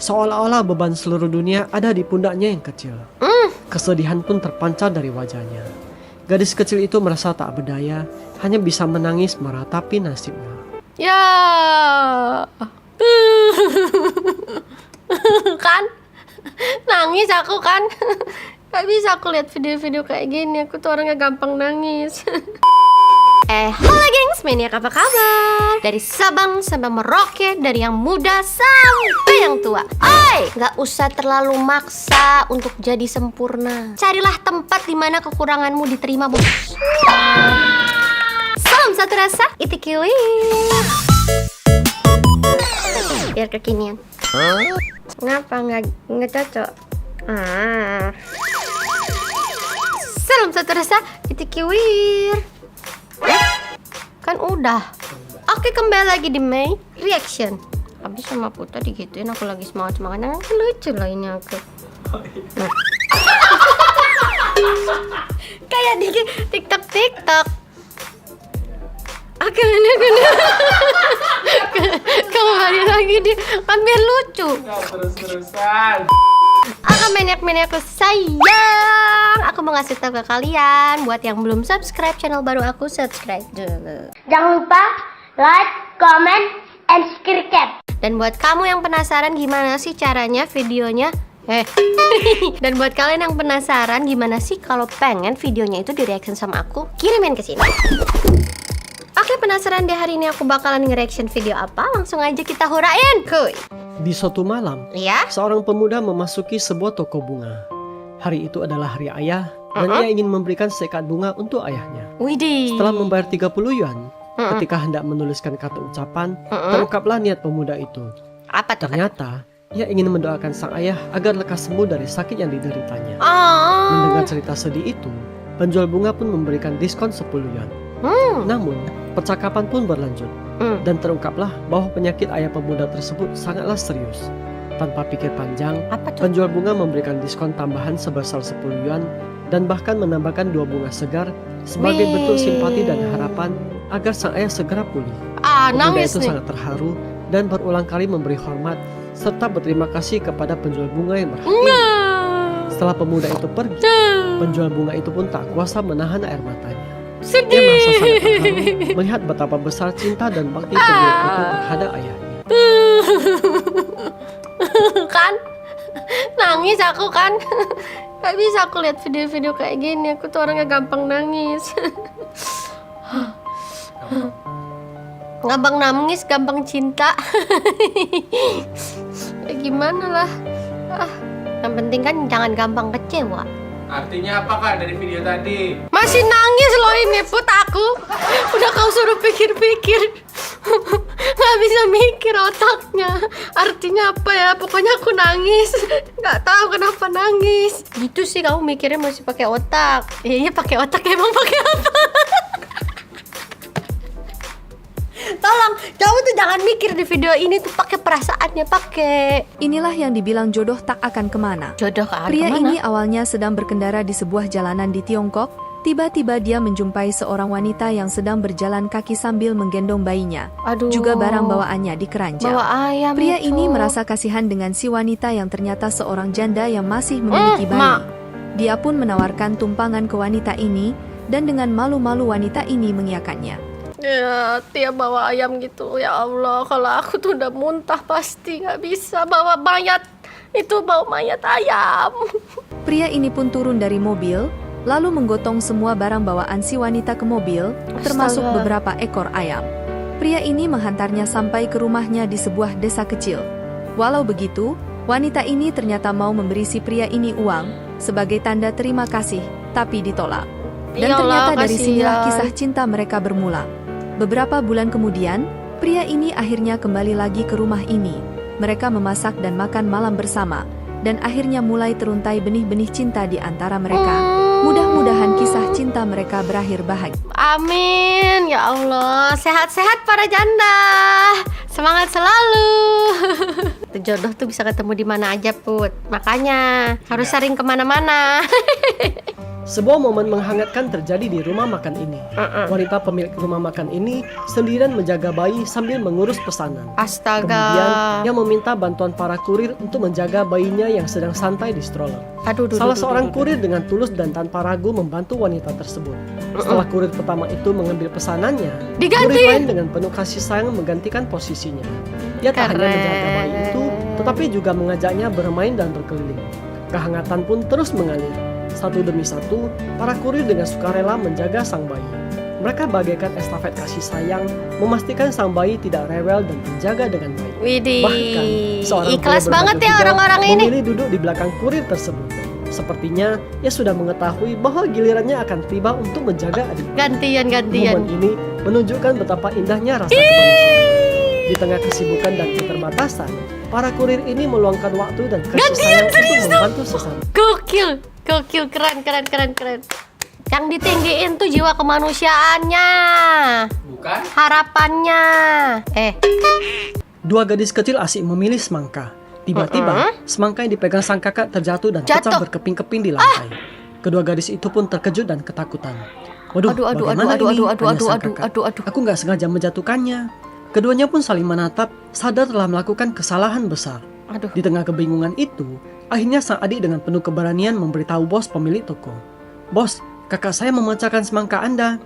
Seolah-olah beban seluruh dunia ada di pundaknya yang kecil. Kesedihan pun terpancar dari wajahnya. Gadis kecil itu merasa tak berdaya, hanya bisa menangis meratapi nasibnya. Ya. Kan? Nangis aku kan? Gak bisa aku lihat video-video kayak gini. Aku tuh orangnya gampang nangis. Halo gengs, Maniak apa kabar? Dari Sabang sampai Merauke, dari yang muda sampai yang tua. Oi, gak usah terlalu maksa untuk jadi sempurna. Carilah tempat di mana kekuranganmu diterima, bos. Salam satu rasa, itikiwi. Biar kekinian. Ngapa nggak cocok? Salam satu rasa, itikiwir. Kan udah. Oke, kembali lagi di May Reaction. Habis sama Putra digituin, aku lagi semangat-semangatnya. Lucu loh ini aku. Nah. Kayak di TikTok. Oke, ini kembali lagi di kan biar lucu. Terus-terusan. Aku maniak-maniakku sayang. Aku mau ngasih tahu ke kalian, buat yang belum subscribe channel baru aku, subscribe dulu. Jangan lupa like, comment, and subscribe. Dan buat kamu yang penasaran gimana sih caranya videonya, dan buat kalian yang penasaran gimana sih kalau pengen videonya itu di reaction sama aku, kirimin ke sini. Oke, penasaran deh hari ini aku bakalan nge-reaction video apa? Langsung aja kita hurain, kuy. Di suatu malam, Ya? seorang pemuda memasuki sebuah toko bunga. Hari itu adalah hari ayah, dan ia ingin memberikan sekat bunga untuk ayahnya. Widih. Setelah membayar 30 yuan, ketika hendak menuliskan kata ucapan, terungkaplah niat pemuda itu. Apa tuh? Ternyata, ia ingin mendoakan sang ayah agar lekas sembuh dari sakit yang dideritanya. Oh. Mendengar cerita sedih itu, penjual bunga pun memberikan diskon 10 yuan. Namun, percakapan pun berlanjut, dan terungkaplah bahwa penyakit ayah pemuda tersebut sangatlah serius. Tanpa pikir panjang, Apa tuh? penjual bunga memberikan diskon tambahan sebesar 10 yuan dan bahkan menambahkan 2 bunga segar sebagai Wih. bentuk simpati dan harapan agar sang ayah segera pulih. Pemuda Nangis itu nih. sangat terharu dan berulang kali memberi hormat serta berterima kasih kepada penjual bunga yang berhati. Setelah pemuda itu pergi, penjual bunga itu pun tak kuasa menahan air matanya. Dia merasa sangat terharu melihat betapa besar cinta dan bakti penjual itu terhadap ayahnya. Kan? Nangis aku kan? Gak bisa aku lihat video-video kayak gini. Aku tuh orangnya gampang nangis. Gampang nangis, gampang cinta. Ya gimana lah. Yang penting kan jangan gampang kecewa. Artinya apa Kak dari video tadi? Masih nangis loh ini Put aku. Udah kau suruh pikir-pikir. Gak bisa mikir otaknya. Artinya apa ya? Pokoknya aku nangis. Gak tahu kenapa nangis. Gitu sih kamu mikirnya masih pakai otak. Iya pakai otak, emang pakai apa? Tolong, kamu tuh jangan mikir di video ini tuh pakai perasaannya, pakai. Inilah yang dibilang jodoh tak akan kemana. Jodoh ke Pria kemana? ini awalnya sedang berkendara di sebuah jalanan di Tiongkok. Tiba-tiba dia menjumpai seorang wanita yang sedang berjalan kaki sambil menggendong bayinya. Aduh. Juga barang bawaannya di keranjang. Bawa ayam. Pria itu. ini merasa kasihan dengan si wanita yang ternyata seorang janda yang masih memiliki bayi. Mak. Dia pun menawarkan tumpangan ke wanita ini, dan dengan malu-malu wanita ini mengiyakannya. Ya, tiap bawa ayam gitu. Ya Allah, kalau aku tuh udah muntah pasti nggak bisa bawa mayat. Itu bawa mayat ayam. Pria ini pun turun dari mobil, lalu menggotong semua barang bawaan si wanita ke mobil, termasuk Astaga. beberapa ekor ayam. Pria ini menghantarnya sampai ke rumahnya di sebuah desa kecil. Walau begitu, wanita ini ternyata mau memberi si pria ini uang sebagai tanda terima kasih, tapi ditolak. Dan Iyalah, ternyata dari sinilah kasihan. kisah cinta mereka bermula. Beberapa bulan kemudian, pria ini akhirnya kembali lagi ke rumah ini. Mereka memasak dan makan malam bersama, dan akhirnya mulai teruntai benih-benih cinta di antara mereka. Mudah-mudahan kisah cinta mereka berakhir bahagia. Amin, ya Allah. Sehat-sehat para janda. Semangat selalu. Tuh jodoh tuh bisa ketemu di mana aja, Put. Makanya harus sering kemana-mana. Sebuah momen menghangatkan terjadi di rumah makan ini. Wanita pemilik rumah makan ini sendirian menjaga bayi sambil mengurus pesanan. Astaga. Kemudian ia meminta bantuan para kurir untuk menjaga bayinya yang sedang santai di stroller. Salah seorang kurir dengan tulus dan tanpa ragu membantu wanita tersebut. Setelah kurir pertama itu mengambil pesanannya, Diganti. kurir lain dengan penuh kasih sayang menggantikan posisinya. Ia tak hanya menjaga bayi itu, tetapi juga mengajaknya bermain dan berkeliling. Kehangatan pun terus mengalir. Satu demi satu, para kurir dengan sukarela menjaga sang bayi. Mereka bagaikan estafet kasih sayang, memastikan sang bayi tidak rewel dan terjaga dengan baik. Widih. Bahkan, seorang Ikhlas pria banget berbaju ya hijau orang-orang ini. memilih duduk di belakang kurir tersebut. Sepertinya ia sudah mengetahui bahwa gilirannya akan tiba untuk menjaga adiknya. Gantian. Momen ini menunjukkan betapa indahnya rasa kemanusiaan. Di tengah kesibukan dan keterbatasan, para kurir ini meluangkan waktu dan kasih sayang untuk membantu sesama. Gokil, keren. Yang ditinggiin tuh jiwa kemanusiaannya, Bukan? harapannya. Dua gadis kecil asik memilih semangka. Tiba-tiba, semangka yang dipegang sang kakak terjatuh dan Jatuh. pecah berkeping-keping di lantai. Kedua gadis itu pun terkejut dan ketakutan. Waduh, bagaimana ini? Tanya sang kakak. Aku nggak sengaja menjatuhkannya. Keduanya pun saling menatap, sadar telah melakukan kesalahan besar. Aduh. Di tengah kebingungan itu, akhirnya sang adik dengan penuh keberanian memberitahu bos pemilik toko. Bos, kakak saya memecahkan semangka Anda.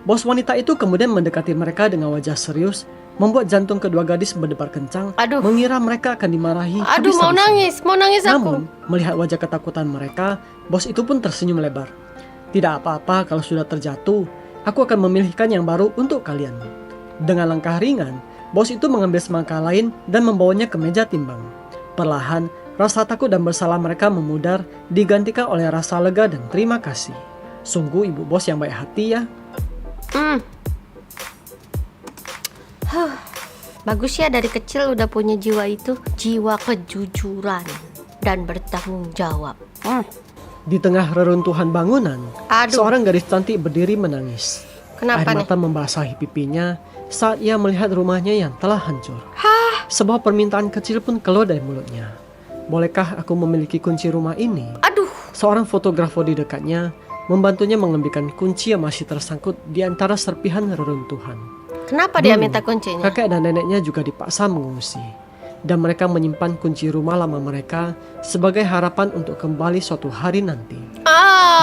Bos wanita itu kemudian mendekati mereka dengan wajah serius, membuat jantung kedua gadis berdebar kencang, Aduh. mengira mereka akan dimarahi. Aduh, habis-habisan. mau nangis aku. Namun, melihat wajah ketakutan mereka, bos itu pun tersenyum lebar. Tidak apa-apa kalau sudah terjatuh, aku akan memilihkan yang baru untuk kalian. Dengan langkah ringan, bos itu mengambil semangka lain dan membawanya ke meja timbang. Perlahan, rasa takut dan bersalah mereka memudar, digantikan oleh rasa lega dan terima kasih. Sungguh ibu bos yang baik hati ya. Bagus ya, dari kecil udah punya jiwa itu, jiwa kejujuran dan bertanggung jawab. Di tengah reruntuhan bangunan, Aduh. seorang gadis cantik berdiri menangis. Kenapa Air nih? mata membasahi pipinya saat ia melihat rumahnya yang telah hancur. Sebuah permintaan kecil pun keluar dari mulutnya. Bolehkah aku memiliki kunci rumah ini? Aduh. Seorang fotografer di dekatnya membantunya mengambilkan kunci yang masih tersangkut di antara serpihan reruntuhan. Kenapa dia Dulu, minta kuncinya? Kakek dan neneknya juga dipaksa mengungsi. Dan mereka menyimpan kunci rumah lama mereka sebagai harapan untuk kembali suatu hari nanti.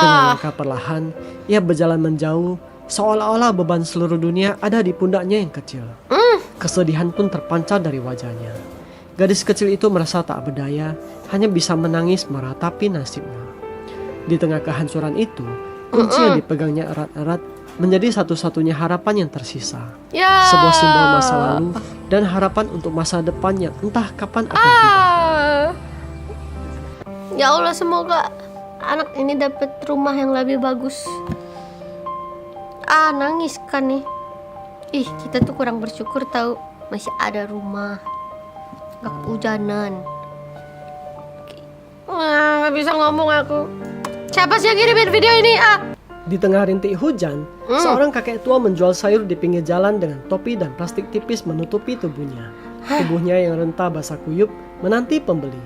Dengan langkah perlahan, ia berjalan menjauh, seolah-olah beban seluruh dunia ada di pundaknya yang kecil. Kesedihan pun terpancar dari wajahnya. Gadis kecil itu merasa tak berdaya, hanya bisa menangis meratapi nasibnya. Di tengah kehancuran itu, kunci yang dipegangnya erat-erat menjadi satu-satunya harapan yang tersisa. Ya. Sebuah simbol masa lalu dan harapan untuk masa depan yang entah kapan akan tiba. Ya Allah, semoga anak ini dapat rumah yang lebih bagus. Nangis kan nih. Ih, kita tuh kurang bersyukur tahu masih ada rumah. Gak kehujanan. Gak bisa ngomong aku. Siapa sih yang kirimin video ini? Di tengah rintik hujan, seorang kakek tua menjual sayur di pinggir jalan dengan topi dan plastik tipis menutupi tubuhnya. Tubuhnya yang rentah basah kuyup menanti pembeli.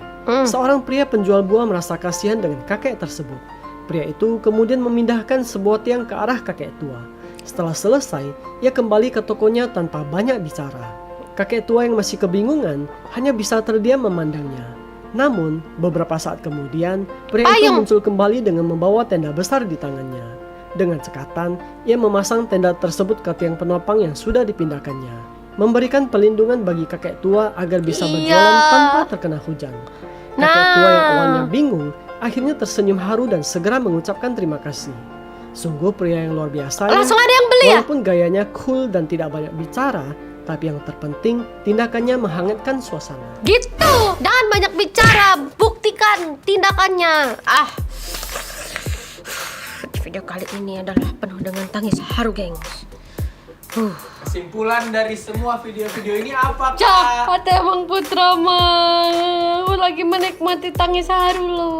Seorang pria penjual buah merasa kasihan dengan kakek tersebut. Pria itu kemudian memindahkan sebuah tiang ke arah kakek tua. Setelah selesai, ia kembali ke tokonya tanpa banyak bicara. Kakek tua yang masih kebingungan hanya bisa terdiam memandangnya. Namun, beberapa saat kemudian, pria itu muncul kembali dengan membawa tenda besar di tangannya. Dengan cekatan, ia memasang tenda tersebut ke tiang penopang yang sudah dipindahkannya, memberikan pelindungan bagi kakek tua agar bisa berjalan tanpa terkena hujan. Kakek tua yang awalnya bingung, akhirnya tersenyum haru dan segera mengucapkan terima kasih. Sungguh pria yang luar biasa. Langsung ada yang beli ya? Walaupun gayanya cool dan tidak banyak bicara, tapi yang terpenting tindakannya menghangatkan suasana. Gitu, jangan banyak bicara, buktikan tindakannya. Video kali ini adalah penuh dengan tangis haru, gengs. Kesimpulan dari semua video-video ini apa, Kak? Jahat emang Putra mah. Lagi menikmati tangis haru lo.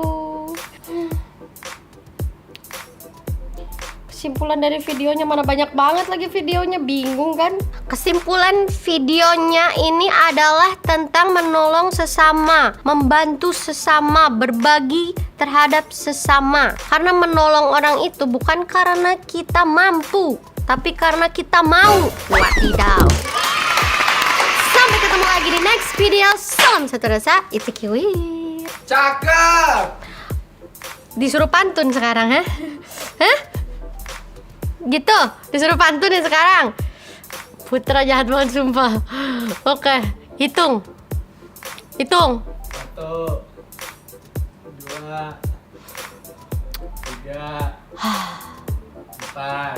kesimpulan dari videonya? Mana banyak banget lagi videonya, bingung kan? Kesimpulan videonya ini adalah tentang menolong sesama, membantu sesama, berbagi terhadap sesama. Karena menolong orang itu bukan karena kita mampu, tapi karena kita mau. Wadidaw. Sampai ketemu lagi di next video. Salam satu rasa, it's a kiwi. Cakep. Disuruh pantun sekarang, ha? Hah? Gitu, disuruh pantun ya sekarang. Putra jahat banget sumpah. Oke, hitung. 1, 2, 3, 4,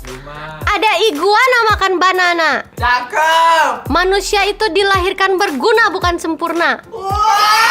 5. Ada iguana makan banana. Cakep. Manusia itu dilahirkan berguna bukan sempurna. Wah.